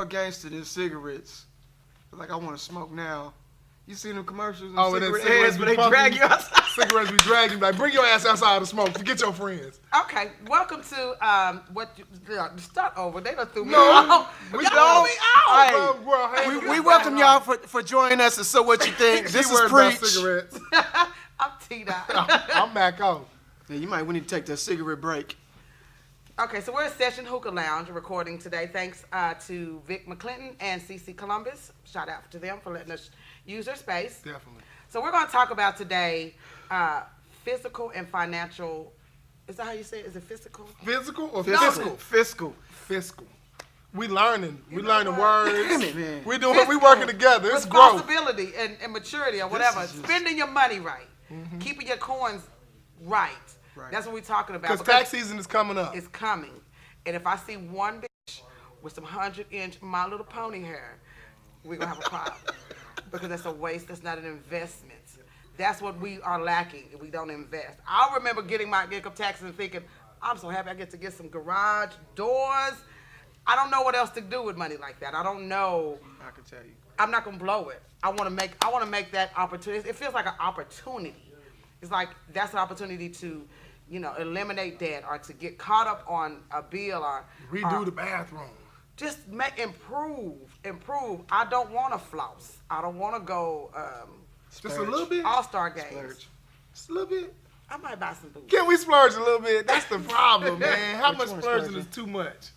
more gangster than cigarettes. Like I want to smoke now. You seen them commercials? Oh, and then cigarette cigarettes ads, be but they pumping drag you outside. Cigarettes be dragging you. Like, bring your ass outside to smoke. Forget your friends. Okay, welcome to start over. They done threw me off. We Y'all don't. threw me off. Hey, we welcome y'all for joining us. And so what you think? This She is worried about Preach. cigarettes. I'm T-Dot. I'm Mack O. Yeah, we need to take that cigarette break. Okay, so we're at Session Hookah Lounge recording today. Thanks to Vic McClinton and CC Columbus. Shout out to them for letting us use their space. Definitely. So we're going to talk about today physical and financial. Is that how you say it? Is it physical? Physical or Fiscal. fiscal? Fiscal. We learning. We learning what? words. Damn it, man. We working together. It's growth. Responsibility and maturity or whatever. Spending your money right. Mm-hmm. Keeping your coins right. That's what we're talking about. Because tax season is coming up. It's coming. And if I see one bitch with some 100-inch My Little Pony hair, we're going to have a problem. Because that's a waste. That's not an investment. That's what we are lacking if we don't invest. I remember getting my income taxes and thinking, I'm so happy I get to get some garage doors. I don't know what else to do with money like that. I don't know. I can tell you. I'm not gonna blow it. I want to make that opportunity. It feels like an opportunity. It's like that's an opportunity to, eliminate debt or to get caught up on a bill or Redo the bathroom. Just improve. I don't want to floss. I don't want to go Just a little bit. All-Star games. Splurge. Just a little bit. I might buy some boots. Can we splurge a little bit? That's the problem, man. How much splurging is too much?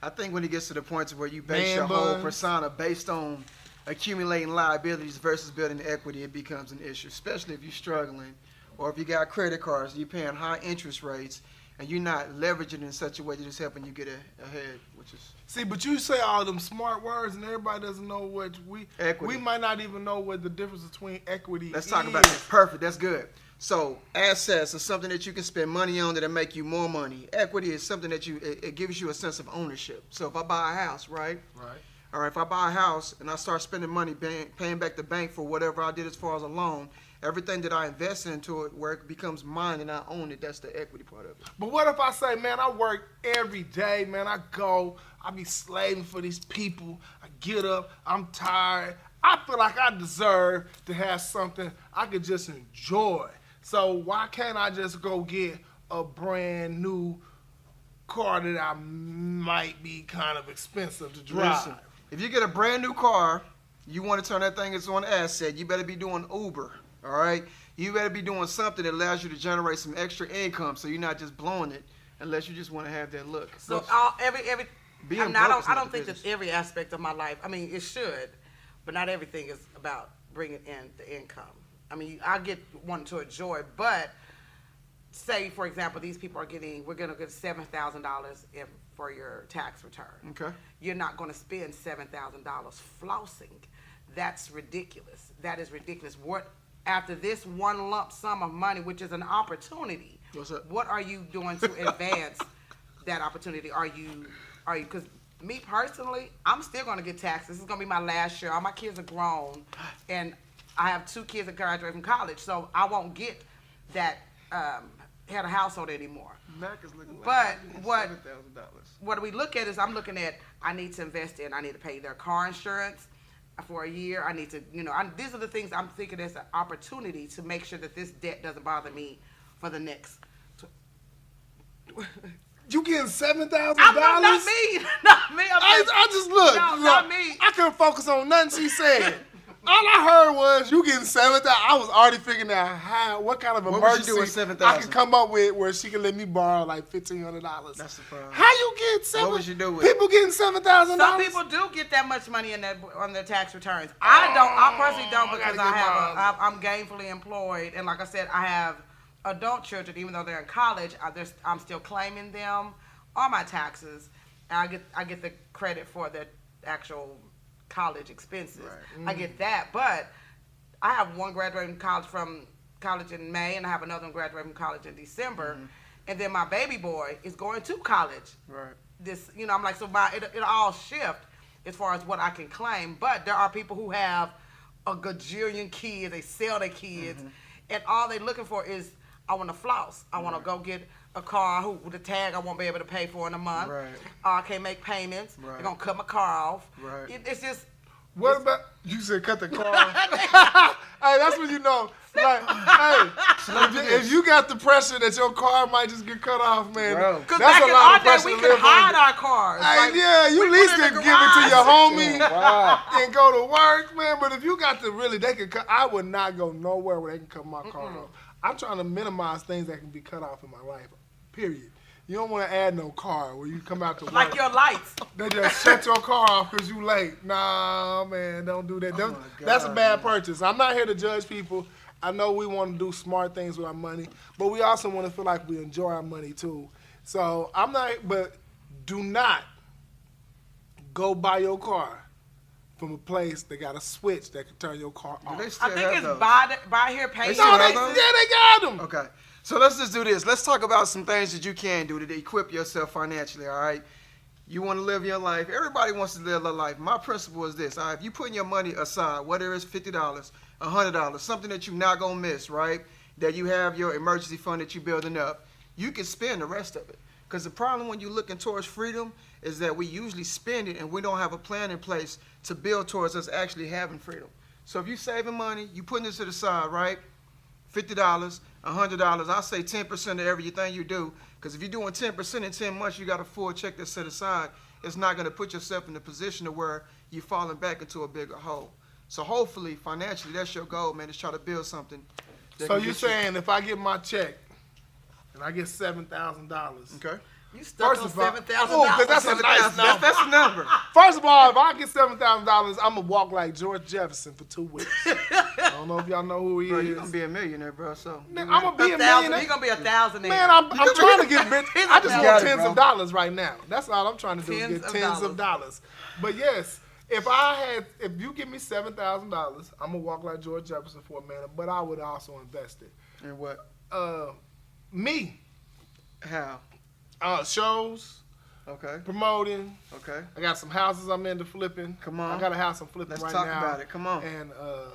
I think when it gets to the point where you base Man your whole buns. persona based on accumulating liabilities versus building equity, it becomes an issue, especially if you're struggling or if you got credit cards and you're paying high interest rates and you're not leveraging in such a way that it's helping you get ahead, which is... See, but you say all them smart words and everybody doesn't know what Equity. we might not even know what the difference between equity Let's is. talk about that. Perfect. That's good. So assets are something that you can spend money on that'll make you more money. Equity is something that it gives you a sense of ownership. So if I buy a house, right? Right. All right, if I buy a house and I start spending money paying back the bank for whatever I did as far as a loan, everything that I invest into it where it becomes mine and I own it, that's the equity part of it. But what if I say, man, I work every day, man, I be slaving for these people, I get up, I'm tired, I feel like I deserve to have something I could just enjoy. So why can't I just go get a brand new car that I might be kind of expensive to drive? Listen, if you get a brand new car, you want to turn that thing into an asset, you better be doing Uber, all right? You better be doing something that allows you to generate some extra income so you're not just blowing it unless you just want to have that look. So Being I broke is not don't the think business. that every aspect of my life, I mean, it should, but not everything is about bringing in the income. I mean, I get wanting to enjoy, but say, for example, these people we're going to get $7,000 for your tax return. Okay. You're not going to spend $7,000 flossing. That's ridiculous. That is ridiculous. After this one lump sum of money, which is an opportunity, What's up? what are you doing to advance that opportunity? Are you, because me personally, I'm still going to get taxes. This is going to be my last year. All my kids are grown, and I have 2 kids that graduate from college, so I won't get that head of household anymore. Mac is looking like But $7,000. what we look at is I'm looking at I need to invest in. I need to pay their car insurance for a year. I need to, these are the things I'm thinking as an opportunity to make sure that this debt doesn't bother me for the next. You getting $7,000? Not me. Not me. I just look. No, look, not me. I couldn't focus on nothing she said. All I heard was you getting $7,000. I was already figuring out what kind of What would you do emergency with I $7,000? can come up with where she can let me borrow like $1,500. That's the problem. How you get $7,000? What would you do with it? People getting $7,000? Some people do get that much money on their tax returns. I don't. I personally don't because I'm gainfully employed, and like I said, I have adult children. Even though they're in college, I'm still claiming them on my taxes, and I get the credit for the actual college expenses. Right. I get that, but I have one graduating from college in May, and I have another one graduating from college in December, and then my baby boy is going to college. Right. I'm like, so it'll all shift as far as what I can claim. But there are people who have a gajillion kids, they sell their kids, and all they're looking for is, I want to floss. I want to go get a car who the tag I won't be able to pay for in a month. Right. I can't make payments. Right. They're gonna cut my car off. Right. It's just. What about you said cut the car off? Hey, that's when you know. Like, hey, if you got the pressure that your car might just get cut off, man, Bro. Because that's back a in lot our of day, pressure we to could live hide under. our cars. Hey, Like, yeah, you we at least put it in could the give it to your garage. homie Wow. and go to work, man. But if you got to really, they could cut. I would not go nowhere where they can cut my car off. I'm trying to minimize things that can be cut off in my life. Period. You don't want to add no car where you come out to work. Like your lights. They just shut your car off because you late. Nah, man, don't do that. Oh my That's a God, bad purchase. I'm not here to judge people. I know we want to do smart things with our money, but we also want to feel like we enjoy our money too. So I'm not, but do not go buy your car from a place that got a switch that can turn your car off. They I still think have it's those. buy here, pay They here. still No, have they, those? yeah, they got them. Okay. So let's just do this. Let's talk about some things that you can do to equip yourself financially, all right? You want to live your life. Everybody wants to live their life. My principle is this, all right? If you putting your money aside, whether it's $50, $100, something that you're not going to miss, right? That you have your emergency fund that you're building up, you can spend the rest of it. Because the problem when you're looking towards freedom is that we usually spend it and we don't have a plan in place to build towards us actually having freedom. So if you're saving money, you putting this to the side, right? $50, $100, I'll say 10% of everything you do. Because if you're doing 10% in 10 months, you got a full check that's set aside. It's not going to put yourself in a position to where you're falling back into a bigger hole. So hopefully, financially, that's your goal, man, is try to build something. that So can you're get you- saying if I get my check and I get $7,000, Okay. You stuck on first of all, $7,000. because that's a nice number. That's the number. First of all, if I get $7,000, I'm gonna walk like George Jefferson for 2 weeks. I don't know if y'all know who he Bro, is. you're going to be a millionaire, bro, so. Man, I'm gonna be a 1,000. millionaire. You're gonna be 1,000. Man, I'm trying to get rich. I just got want it, tens bro. of dollars right now. That's all I'm trying to do. Tens Is of get tens dollars. of dollars. But yes, if you give me $7,000, I'm gonna walk like George Jefferson for a minute. But I would also invest it. And what? Me, How? shows, Okay. promoting. Okay. I got some houses I'm into flipping. Come on. I got a house I'm flipping Let's right talk now. about it. Come on. And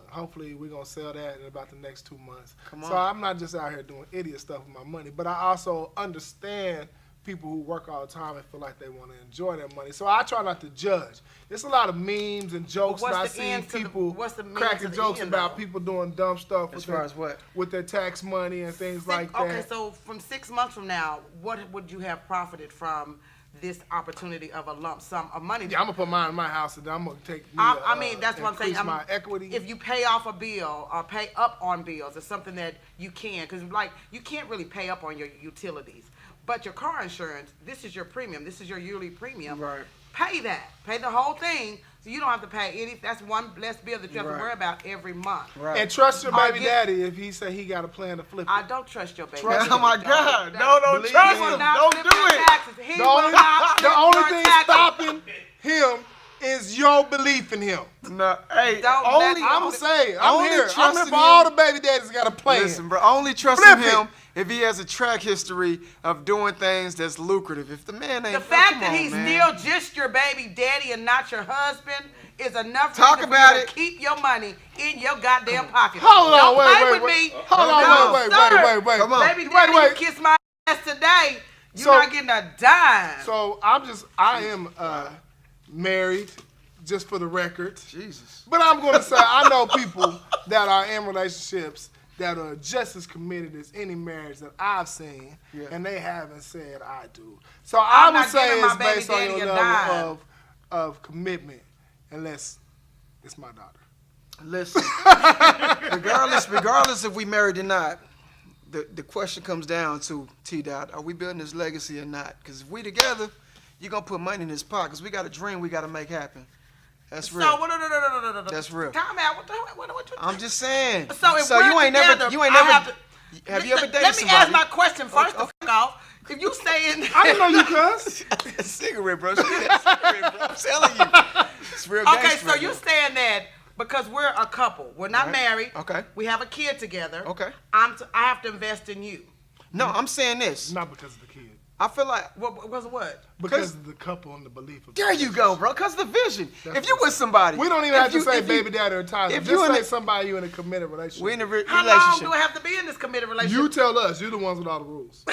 hopefully we're going to sell that in about the next 2 months. Come So on. I'm not just out here doing idiot stuff with my money, but I also understand people who work all the time and feel like they want to enjoy their money. So I try not to judge. There's a lot of memes and jokes What's that I the see end to the- people what's the means cracking to the jokes end, about though? people doing dumb stuff As with, far their, as what? with their tax money and things like that. Okay, so from 6 months from now, what would you have profited from this opportunity of a lump sum of money? Yeah, I'm gonna put mine in my house, and I'm gonna take. I mean, that's what I'm saying. increase my equity. If you pay off a bill or pay up on bills, it's something that you can, because like you can't really pay up on your utilities, but your car insurance, this is your premium, this is your yearly premium. Right. Pay that, pay the whole thing, so you don't have to pay any. That's one less bill that you have Right. to worry about every month. Right. And trust your Or baby get- daddy if he say he got a plan to flip it. I don't trust your baby. Trust Oh my God. No, don't Believe trust me. him. will not Don't flip do your it. taxes. He The will only, not the flip only your thing taxes. stopping him is your belief in him. No, hey, Don't only, let- I'm saying, I'm only here. I'm here trusting for all the him- baby daddies that got a plan. Listen, bro, only trusting Flip it. him if he has a track history of doing things that's lucrative. If the man ain't, The fact come that on, he's man. still just your baby daddy and not your husband is enough Talk reason about for you it. to keep your money in your goddamn pocket. Hold on, Don't wait, play wait, with wait. me. Hold on, No, wait, sir. wait. Come on. Baby daddy, Wait. you kiss my ass today. You're So- not getting a dime. So I am married, just for the record. Jesus. But I'm going to say, I know people that are in relationships that are just as committed as any marriage that I've seen, Yeah. and they haven't said I do. So I I'm would not say giving my it's baby based on daddy your a dime. level of commitment, unless it's my daughter. Listen, regardless if we married or not, the question comes down to T-Dot, are we building this legacy or not? Because if we together, you're going to put money in his pockets. We got a dream we got to make happen. That's real. So, no. That's real. Time out. What you I'm just saying. So if we're you ain't together, never, you ain't I never, have to- have you ever dated Let me somebody? ask my question first to fuck off. If you saying I didn't know you cuss. Cigarette, bro. Cigarette, bro. I'm telling you. It's real okay, gangster so right you now. saying that because we're a couple, we're not Right. married. Okay. We have a kid together. Okay. I have to invest in you. No, I'm saying this. Not because of the kid. I feel like What? Because of the couple and the belief of there you go, bro. Cause the vision. That's If you with somebody, We don't even have to say baby daddy or Tyler. if Just you in say a- somebody you in a committed relationship. we in a How long relationship. do I have to be in this committed relationship? You tell us. You're the ones with all the rules.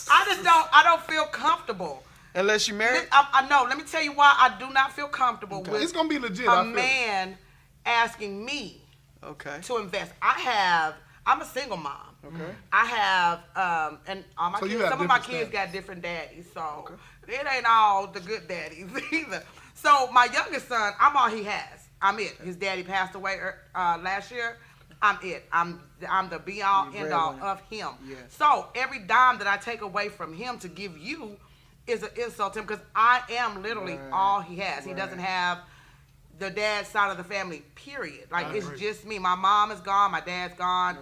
I don't feel comfortable. Unless you married. I know. Let me tell you why I do not feel comfortable with It's gonna be legit. a man asking me Okay. to invest. I'm a single mom. Okay. I have, and all my So you kids, have some of my different kids got different daddies, so it ain't all the good daddies either. So my youngest son, I'm all he has. I'm it. His daddy passed away last year. I'm it. I'm the be all end all of him. Yeah. So every dime that I take away from him to give you is an insult to him because I am literally all he has. He doesn't have the dad side of the family, period. Like it's just me. My mom is gone, my dad's gone.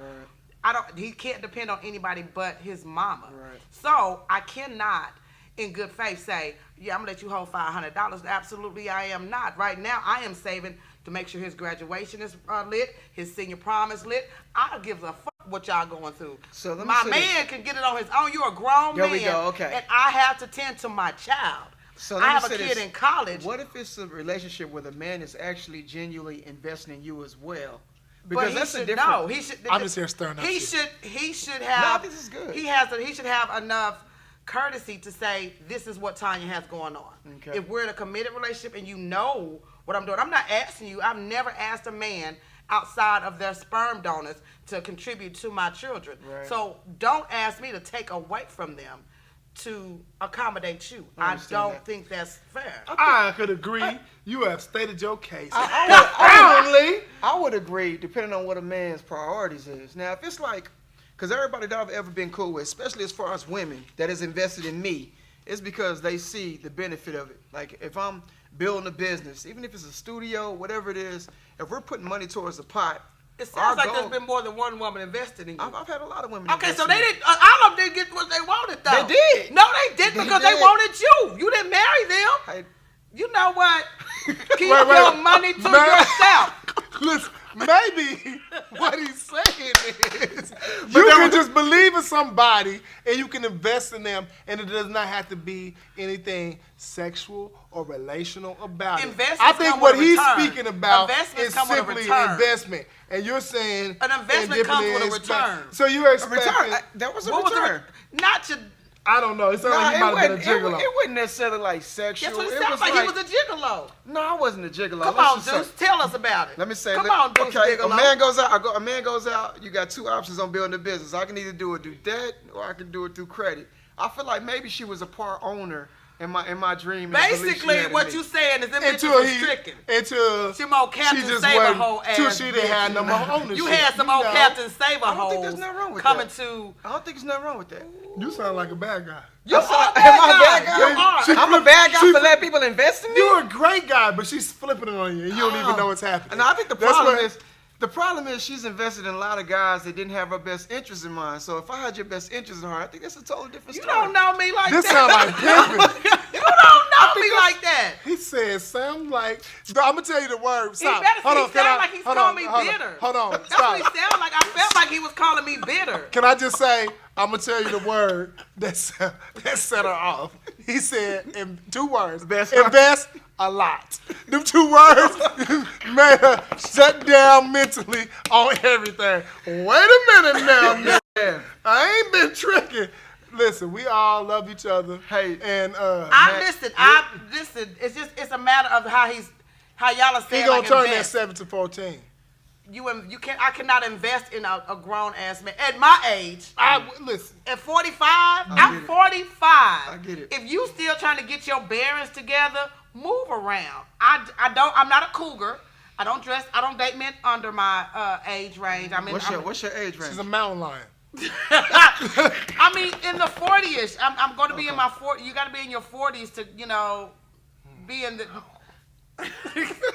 He can't depend on anybody but his mama. Right. So I cannot in good faith say, yeah, I'm gonna let you hold $500. Absolutely I am not. Right now I am saving to make sure his graduation is lit, his senior prom is lit. I don't give a fuck what y'all going through. So let me my say man can get it on his own. You're a grown There man. we go, okay. And I have to tend to my child. So I let me have a say kid this. in college. What if it's a relationship where the man is actually genuinely investing in you as well? But he that's a should different. know. He should. I'm just here stirring up He shit. should have. No, this is good. He should have enough courtesy to say this is what Tanya has going on. Okay. If we're in a committed relationship and you know what I'm doing, I'm not asking you. I've never asked a man outside of their sperm donors to contribute to my children. Right. So don't ask me to take away from them to accommodate you. I understand don't that. think that's fair. I could agree. You have stated your case. I would agree, depending on what a man's priorities is. Now, if it's like, because everybody that I've ever been cool with, especially as far as women that is invested in me, it's because they see the benefit of it. Like if I'm building a business, even if it's a studio, whatever it is, if we're putting money towards the pot, It sounds like goal- there's been more than one woman invested in you. I've had a lot of women. Okay, invest so in they me. didn't. All of them didn't get what they wanted, though. They did. No, they didn't They because they did. wanted you. You didn't marry them. Hey, You know what? Keep Wait, your money to man. yourself. Listen, maybe what he's saying is you can just believe in somebody and you can invest in them, and it does not have to be anything sexual or relational about it. Investments I think come what with a he's return. speaking about Investments is come with a simply return. investment, and you're saying An investment comes with a return. So you're a expecting. return. That was a What was return. Not your. I don't know. It sounds Nah, like you might have been a it gigolo. wasn't necessarily like sexual. That's what it It sounds was like. He was a gigolo. No, I wasn't a gigolo. Come Let's on, just say- Deuce. Tell us about it. Let me say. Come on, Deuce okay, Gigolo. a man goes out. A man goes out. You got two options on building a business. I can either do it through debt or I can do it through credit. I feel like maybe she was a part owner in my dream. and the belief she Basically, had in what me. you saying is them Until bitches was he, stricken. until Some old Captain she just Saber wasn't- hoe till ass she didn't have bitch. no more ownership. You had some old know. Captain Saber I don't think there's hoes nothing wrong with coming that. to. I don't think there's nothing wrong with that. You sound like a bad guy. You are a Am bad I a bad guy. guy? You are. She- I'm a bad guy she- for letting people invest in me. You're a great guy, but she's flipping it on you, and you don't even know what's happening. And I think the That's problem what- is. The problem is she's invested in a lot of guys that didn't have her best interest in mind. So if I had your best interest in heart, I think that's a totally different You story. don't know me like This that. sound like pimping. You don't know me like that. He said, "Sound like." I'm gonna tell you the word. Stop. better- Hold he on. Can sound I- like he's hold calling on, me hold on, bitter. Hold on. That's Stop. what he sounded like. I felt like he was calling me bitter. Can I just say, I'm gonna tell you the word that set her off. He said in 2 words, invest a lot. Them 2 words made her shut down mentally on everything. Wait a minute now, man. Yeah. I ain't been tricking. Listen, we all love each other. Hey, and I listen. It's a matter of how y'all are he saying gonna like turn invest. that 7 to 14. I cannot invest in a grown ass man at my age. Listen. At 45, I'm 45. I get it. If you still trying to get your bearings together, move around. I'm not a cougar. I don't date men under my age range. What's your age range? She's a mountain lion. I mean, in the 40ish. I'm going to be in my 40s. You got to be in your 40s to, be in the.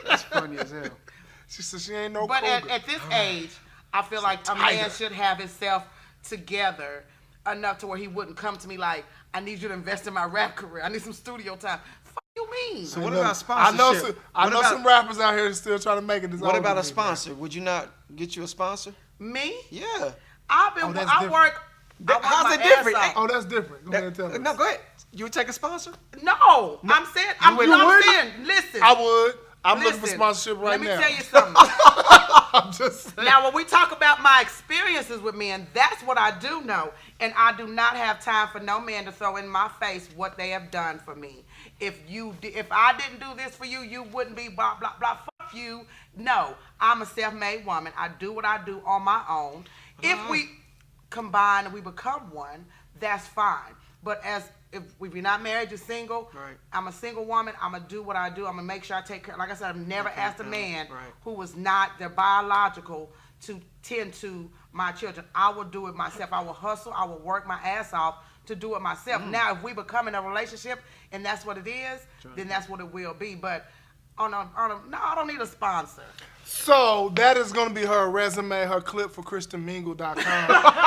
That's funny as hell. She said she ain't no But cougar. at this age, I feel like a man should have himself together enough to where he wouldn't come to me like, I need you to invest in my rap career. I need some studio time. Fuck you mean? So what about sponsorship? I know some rappers out here still trying to make it. What about a sponsor? Would you not get you a sponsor? Me? Yeah. I that's work work How's my it different? ass off. Oh, that's different. Go ahead and tell us. No, go ahead. You would take a sponsor? No, I'm saying, I'm would? saying, listen. I would. I'm looking for Listen, sponsorship right Let me now. tell you something. I'm just saying. Now, when we talk about my experiences with men, that's what I do know. And I do not have time for no man to throw in my face what they have done for me. If I didn't do this for you, you wouldn't be blah, blah, blah. Fuck you. No, I'm a self-made woman. I do what I do on my own. If we combine and we become one, that's fine. But if we're not married, you're single. Right. I'm a single woman. I'm gonna do what I do. I'm gonna make sure I take care. Like I said, I've never asked a man who was not their biological to tend to my children. I will do it myself. I will hustle. I will work my ass off to do it myself. Now, if we become in a relationship and that's what it is, then that's what it will be. But no, I don't need a sponsor. So that is going to be her resume, her clip for ChristianMingle.com.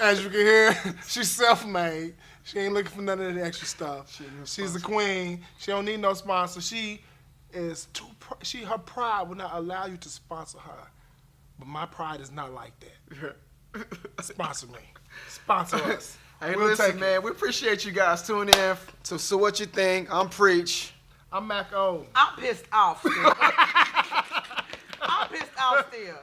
As you can hear, she's self-made. She ain't looking for none of that extra stuff. She's the queen. She don't need no sponsor. She is her pride will not allow you to sponsor her. But my pride is not like that. Sponsor me. Sponsor us. Hey, We'll listen, take it. man, we appreciate you guys tuning in. So what you think? I'm Preach. I'm Mack O. I'm pissed off still. I'm pissed off still.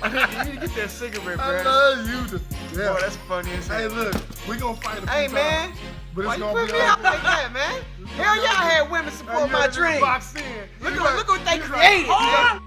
You need to get that cigarette, I bro. love you to Boy, death. that's funny as hell. Hey, look, we gonna fight a few Hey, man. times, but Why it's you gonna put be me out like that, man? Hell yeah, I had women support my dream. Box in. Look what they He's created. like, man.